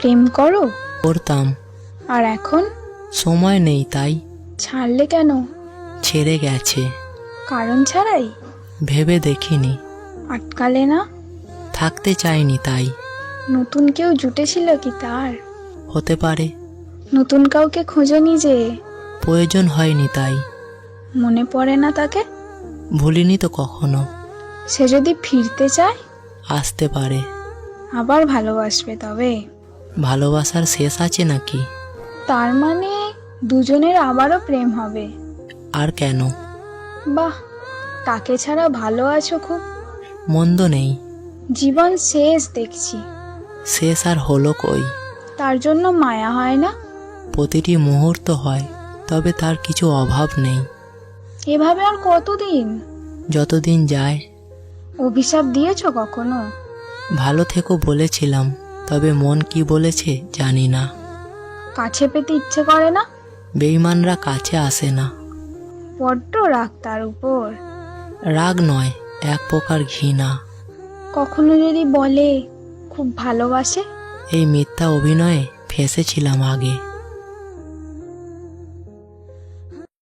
প্রেম করো? করতাম। আর এখন? সময় নেই তাই। ছাড়লে কেন? ছেড়ে গেছে। কারণ ছাড়াই? ভেবে দেখিনি। আটকালে না? থাকতে চাইনি তাই। নতুন কেউ জুটেছিল কি তার? হতে পারে। নতুন কাউকে খোঁজনি যে? প্রয়োজন হয়নি তাই। মনে পড়ে না তাকে? ভুলিনি তো কখনো। সে যদি ফিরতে চায়? আসতে পারে। আবার ভালোবাসবে তবে? ভালোবাসার শেষ আছে নাকি? তার মানে দুজনের আবারও প্রেম হবে? আর কেন? বাহ, তাকে ছাড়া ভালো আছো খুব। মন্দ নেই। জীবন শেষ দেখছি। শেষ আর হলো কই? তার জন্য মায়া হয় না? প্রতিটি মুহূর্ত হয়, তবে তার কিছু অভাব নেই। এভাবে আর কতদিন? যতদিন যায়। অভিশাপ দিয়েছো কখনো? ভালো থেকো বলেছিলাম, তবে মন কি বলেছে জানি না। কাছে পেতে ইচ্ছে করে না? বেঈমানরা কাছে আসে না। বড্ড রাগ তার উপর। রাগ নয়, এক প্রকার ঘৃণা। কখনো যদি বলে খুব ভালোবাসে? এই মিথ্যা অভিনয়ে ফেঁসেছিলাম আগে।